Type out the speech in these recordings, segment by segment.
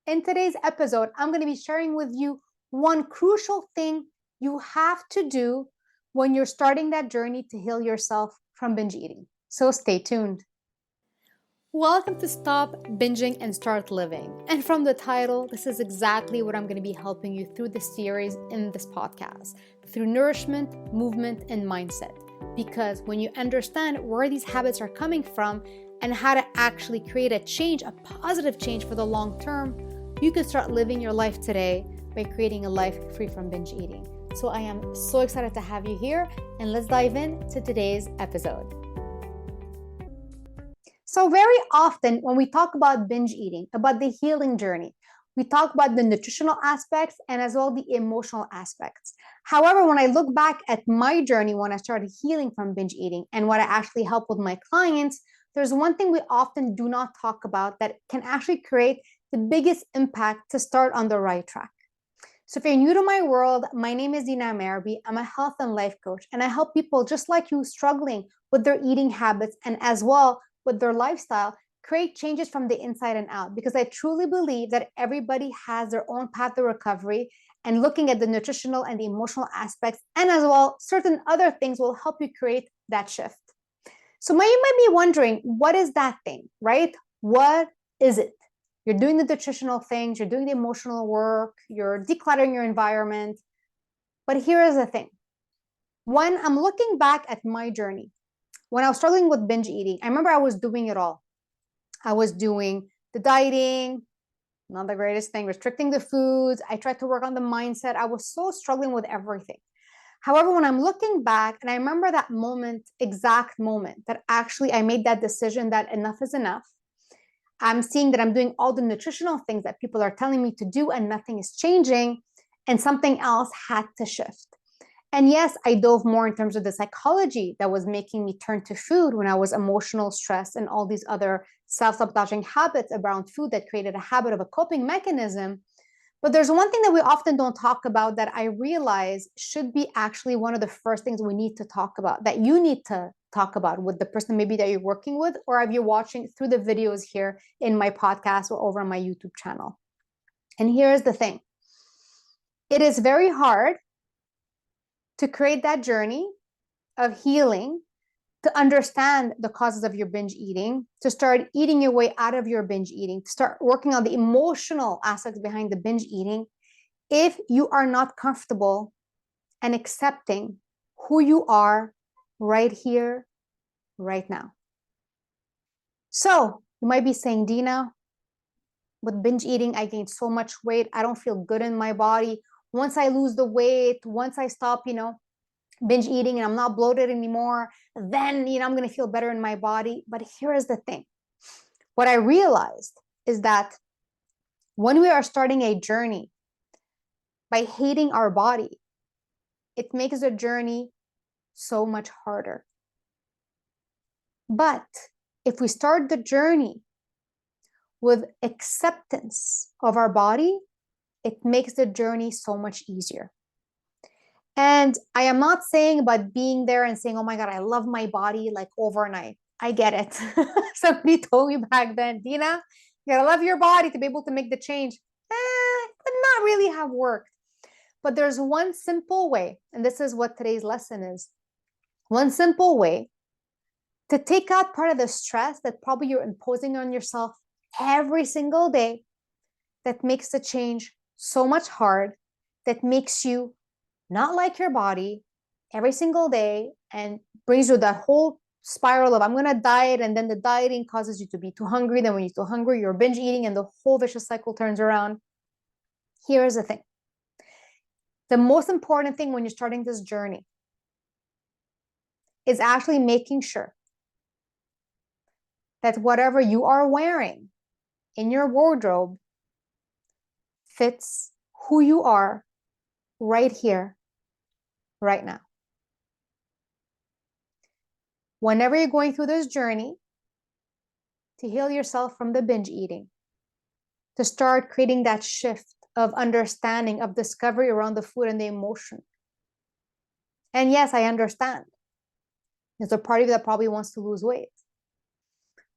In today's episode, I'm going to be sharing with you one crucial thing you have to do when you're starting that journey to heal yourself from binge eating. So stay tuned. Welcome to Stop Binging and Start Living. And from the title, this is exactly what I'm going to be helping you through this series in this podcast, through nourishment, movement, and mindset. Because when you understand where these habits are coming from and how to actually create a change, a positive change for the long term, you can start living your life today by creating a life free from binge eating. So I am so excited to have you here, and let's dive into today's episode. So very often when we talk about binge eating, about the healing journey, we talk about the nutritional aspects and as well the emotional aspects. However, when I look back at my journey when I started healing from binge eating and what I actually help with my clients, there's one thing we often do not talk about that can actually create the biggest impact to start on the right track. So if you're new to my world, my name is Dina Merhbi. I'm a health and life coach, and I help people just like you struggling with their eating habits and as well with their lifestyle create changes from the inside and out, because I truly believe that everybody has their own path to recovery, and looking at the nutritional and the emotional aspects and as well certain other things will help you create that shift. So you might be wondering, what is that thing, right? What is it? You're doing the nutritional things, you're doing the emotional work, you're decluttering your environment. But here is the thing. When I'm looking back at my journey, when I was struggling with binge eating, I remember I was doing it all. I was doing the dieting, not the greatest thing, restricting the foods. I tried to work on the mindset. I was so struggling with everything. However, when I'm looking back, and I remember that moment, exact moment, that actually I made that decision that enough is enough. I'm seeing that I'm doing all the nutritional things that people are telling me to do and nothing is changing, and something else had to shift. And yes, I dove more in terms of the psychology that was making me turn to food when I was emotional, stress, and all these other self-sabotaging habits around food that created a habit of a coping mechanism. But there's one thing that we often don't talk about that I realize should be actually one of the first things we need to talk about, that you need to talk about with the person maybe that you're working with, or if you're watching through the videos here in my podcast or over on my YouTube channel. And here's the thing. It is very hard to create that journey of healing, to understand the causes of your binge eating, to start eating your way out of your binge eating, to start working on the emotional aspects behind the binge eating, if you are not comfortable and accepting who you are right here, right now. So you might be saying, Dina, with binge eating, I gained so much weight. I don't feel good in my body. Once I lose the weight, once I stop, binge eating and I'm not bloated anymore, then, I'm going to feel better in my body. But here is the thing. What I realized is that when we are starting a journey by hating our body, it makes the journey so much harder. But if we start the journey with acceptance of our body, it makes the journey so much easier. And I am not saying about being there and saying, oh my God, I love my body like overnight. I get it. Somebody told me back then, Dina, you gotta love your body to be able to make the change. It would not really have worked. But there's one simple way, and this is what today's lesson is. One simple way to take out part of the stress that probably you're imposing on yourself every single day, that makes the change so much hard, that makes you not like your body every single day and brings you that whole spiral of I'm going to diet, and then the dieting causes you to be too hungry. Then when you're too hungry, you're binge eating and the whole vicious cycle turns around. Here's the thing. The most important thing when you're starting this journey is actually making sure that whatever you are wearing in your wardrobe fits who you are right here, right now. Whenever you're going through this journey to heal yourself from the binge eating, to start creating that shift of understanding, of discovery around the food and the emotion. And yes, I understand. There's a part of you that probably wants to lose weight.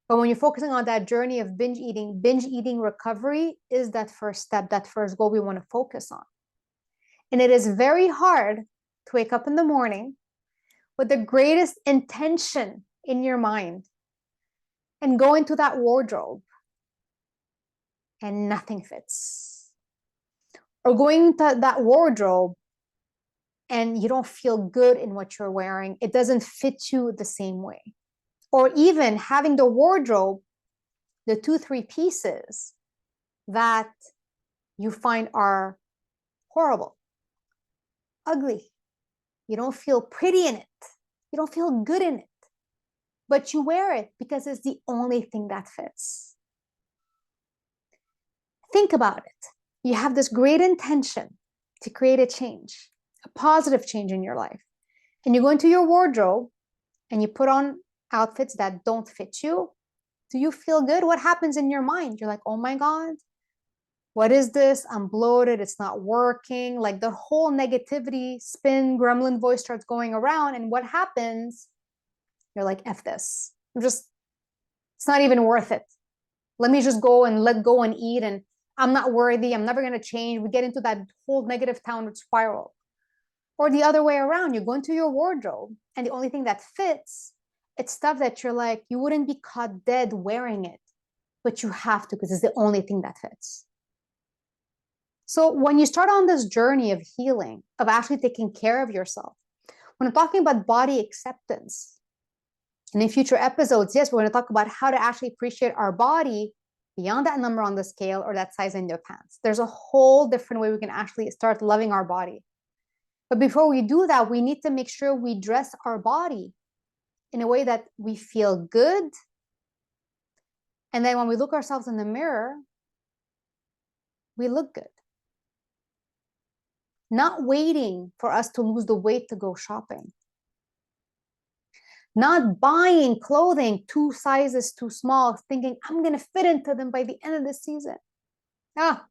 But when you're focusing on that journey of binge eating recovery is that first step, that first goal we want to focus on. And it is very hard to wake up in the morning with the greatest intention in your mind and go into that wardrobe and nothing fits. Or going into that wardrobe and you don't feel good in what you're wearing. It doesn't fit you the same way. Or even having the wardrobe, the 2-3 pieces that you find are horrible, ugly. You don't feel pretty in it. You don't feel good in it. But you wear it because it's the only thing that fits. Think about it. You have this great intention to create a change, a positive change in your life. And you go into your wardrobe and you put on outfits that don't fit you. Do you feel good? What happens in your mind? You're like, oh my God, what is this? I'm bloated. It's not working. Like the whole negativity spin gremlin voice starts going around. And what happens? You're like, F this. It's not even worth it. Let me just go and let go and eat. And I'm not worthy. I'm never going to change. We get into that whole negative downward spiral. Or the other way around, you go into your wardrobe and the only thing that fits, it's stuff that you're like, you wouldn't be caught dead wearing it, but you have to because it's the only thing that fits. So when you start on this journey of healing, of actually taking care of yourself, when I'm talking about body acceptance, and in future episodes, yes, we're going to talk about how to actually appreciate our body beyond that number on the scale or that size in your pants. There's a whole different way we can actually start loving our body. But before we do that, we need to make sure we dress our body in a way that we feel good. And then when we look ourselves in the mirror, we look good. Not waiting for us to lose the weight to go shopping. Not buying clothing 2 sizes too small, thinking I'm going to fit into them by the end of the season. Ah,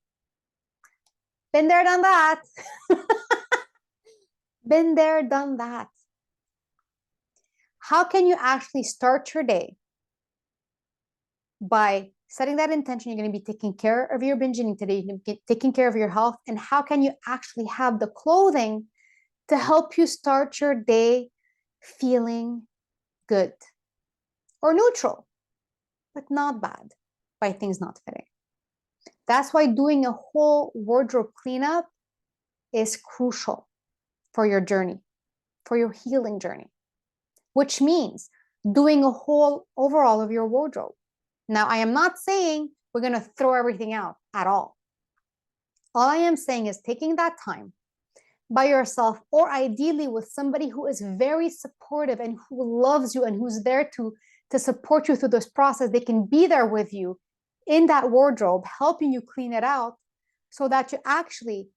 been there, done that. Been there, done that. How can you actually start your day by setting that intention? You're going to be taking care of your binge eating today. You're going to be taking care of your health. And how can you actually have the clothing to help you start your day feeling good or neutral, but not bad by things not fitting? That's why doing a whole wardrobe cleanup is crucial for your journey, for your healing journey, which means doing a whole overhaul of your wardrobe. Now, I am not saying we're going to throw everything out at all. All I am saying is taking that time by yourself, or ideally with somebody who is very supportive and who loves you and who's there to support you through this process. They can be there with you in that wardrobe, helping you clean it out so that you actually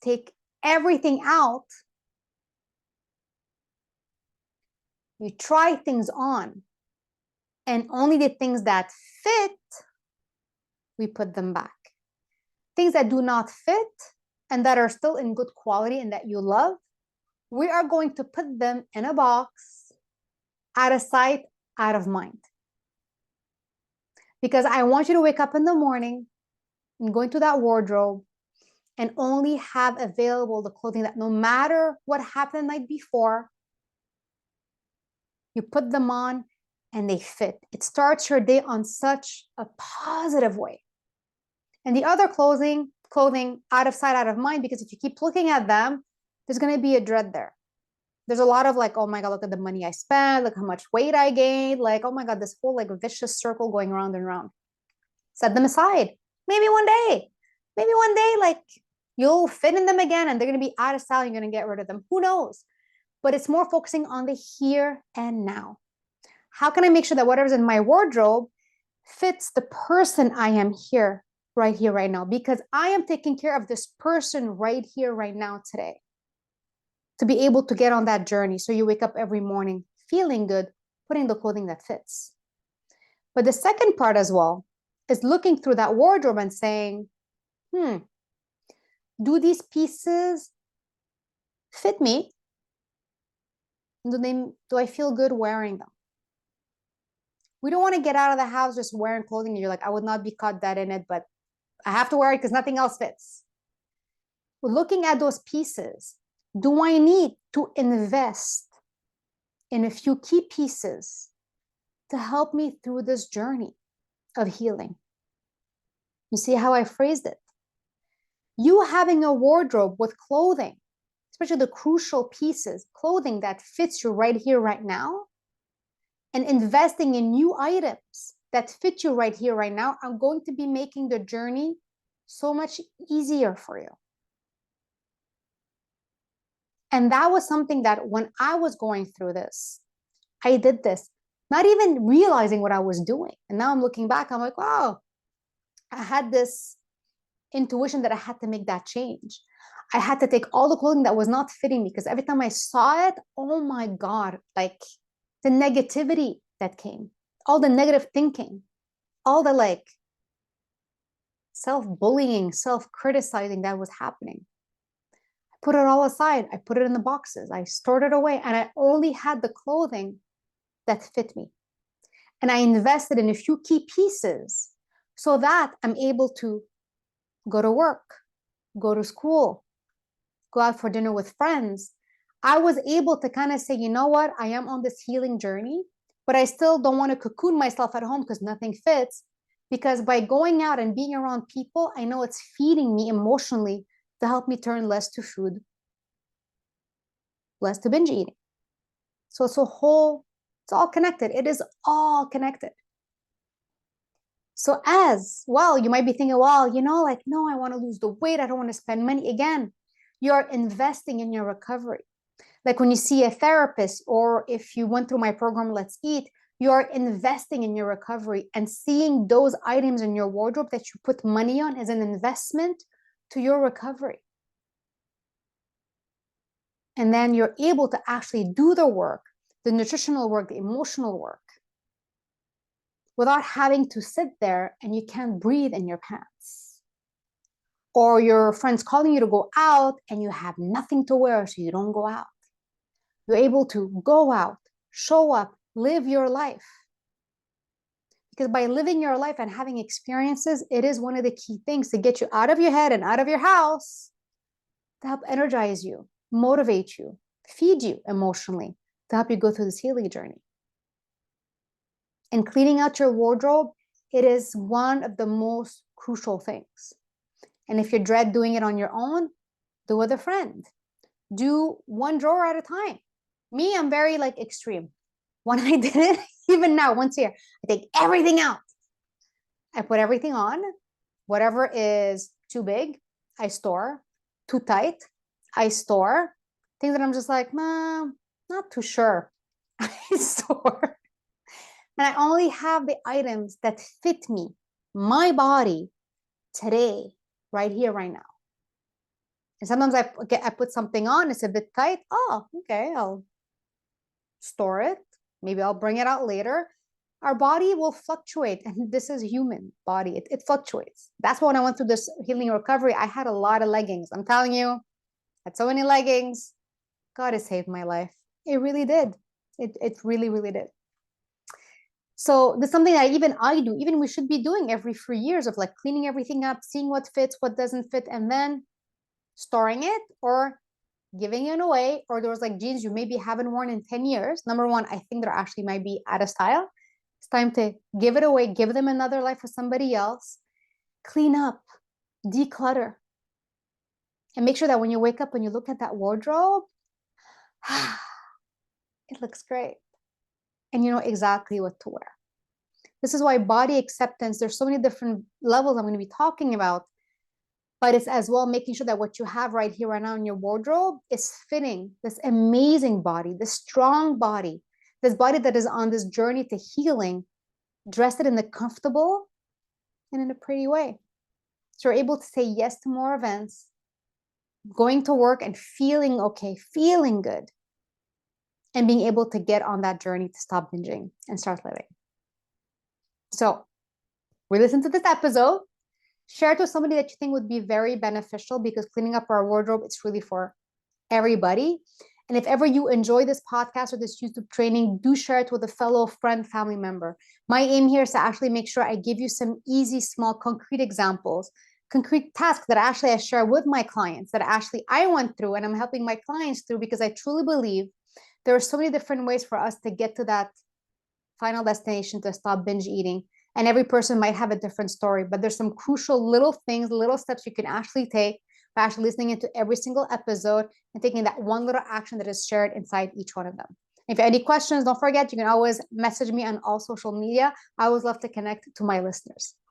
take everything out. You try things on, and only the things that fit, we put them back. Things that do not fit and that are still in good quality and that you love, we are going to put them in a box, out of sight, out of mind. Because I want you to wake up in the morning and go into that wardrobe and only have available the clothing that no matter what happened the night before, you put them on and they fit. It starts your day on such a positive way. And the other clothing out of sight, out of mind, because if you keep looking at them, there's going to be a dread there. There's a lot of like, oh my God, look at the money I spent, look how much weight I gained. Like, oh my God, this whole like vicious circle going round and round. Set them aside. Maybe one day, like you'll fit in them again and they're going to be out of style. You're going to get rid of them. Who knows? But it's more focusing on the here and now. How can I make sure that whatever's in my wardrobe fits the person I am here, right now? Because I am taking care of this person right here, right now, today. To be able to get on that journey. So you wake up every morning feeling good, putting the clothing that fits. But the second part as well is looking through that wardrobe and saying, do these pieces fit me? Do I feel good wearing them? We don't want to get out of the house just wearing clothing. You're like, I would not be caught dead in it, but I have to wear it because nothing else fits. Looking at those pieces, do I need to invest in a few key pieces to help me through this journey of healing? You see how I phrased it? You having a wardrobe with clothing, especially the crucial pieces, clothing that fits you right here, right now, and investing in new items that fit you right here, right now, are going to be making the journey so much easier for you. And that was something that when I was going through this, I did this, not even realizing what I was doing. And now I'm looking back, I'm like, wow, I had this intuition that I had to make that change. I had to take all the clothing that was not fitting me because every time I saw it, oh my God, like the negativity that came, all the negative thinking, all the like self-bullying, self-criticizing that was happening. I put it all aside. I put it in the boxes. I stored it away, and I only had the clothing that fit me. And I invested in a few key pieces so that I'm able to go to work, go to school, go out for dinner with friends. I was able to kind of say, you know what, I am on this healing journey, but I still don't want to cocoon myself at home because nothing fits. Because by going out and being around people, I know it's feeding me emotionally to help me turn less to food, less to binge eating. So it's all connected. It is all connected. So as well, you might be thinking, well, like, no, I want to lose the weight. I don't want to spend money. Again, you're investing in your recovery. Like when you see a therapist, or if you went through my program, Let's Eat, you're investing in your recovery, and seeing those items in your wardrobe that you put money on is an investment to your recovery. And then you're able to actually do the work, the nutritional work, the emotional work, without having to sit there and you can't breathe in your pants. Or your friends calling you to go out and you have nothing to wear, so you don't go out. You're able to go out, show up, live your life. Because by living your life and having experiences, it is one of the key things to get you out of your head and out of your house, to help energize you, motivate you, feed you emotionally, to help you go through this healing journey. And cleaning out your wardrobe, it is one of the most crucial things. And if you dread doing it on your own, do with a friend. Do one drawer at a time. Me, I'm very like extreme. When I did it, even now, once a year, I take everything out. I put everything on. Whatever is too big, I store. Too tight, I store. Things that I'm just like, nah, not too sure, I store. And I only have the items that fit me, my body, today, right here, right now. And sometimes I put something on, it's a bit tight. Oh, okay, I'll store it. Maybe I'll bring it out later. Our body will fluctuate, and this is human body. It fluctuates. That's why when I went through this healing recovery, I had a lot of leggings. I'm telling you, I had so many leggings. God has saved my life. It really did. It really, really did. So there's something that even I do, even we should be doing every 3 years, of like cleaning everything up, seeing what fits, what doesn't fit, and then storing it or giving it away. Or there was like jeans you maybe haven't worn in 10 years. Number one, I think they actually might be out of style. It's time to give it away, give them another life for somebody else. Clean up, declutter, and make sure that when you wake up and you look at that wardrobe, it looks great. And you know exactly what to wear. This is why body acceptance, there's so many different levels I'm going to be talking about, but it's as well making sure that what you have right here, right now in your wardrobe is fitting this amazing body, this strong body, this body that is on this journey to healing, dress it in a comfortable and in a pretty way. So you're able to say yes to more events, going to work and feeling okay, feeling good, and being able to get on that journey to stop binging and start living. So re-listen to this episode, share it with somebody that you think would be very beneficial, because cleaning up our wardrobe, it's really for everybody. And if ever you enjoy this podcast or this YouTube training, do share it with a fellow friend, family member. My aim here is to actually make sure I give you some easy, small, concrete examples, concrete tasks that actually I share with my clients that actually I went through and I'm helping my clients through, because I truly believe there are so many different ways for us to get to that final destination to stop binge eating. And every person might have a different story, but there's some crucial little things, little steps you can actually take by actually listening into every single episode and taking that one little action that is shared inside each one of them. If you have any questions, don't forget, you can always message me on all social media. I always love to connect to my listeners.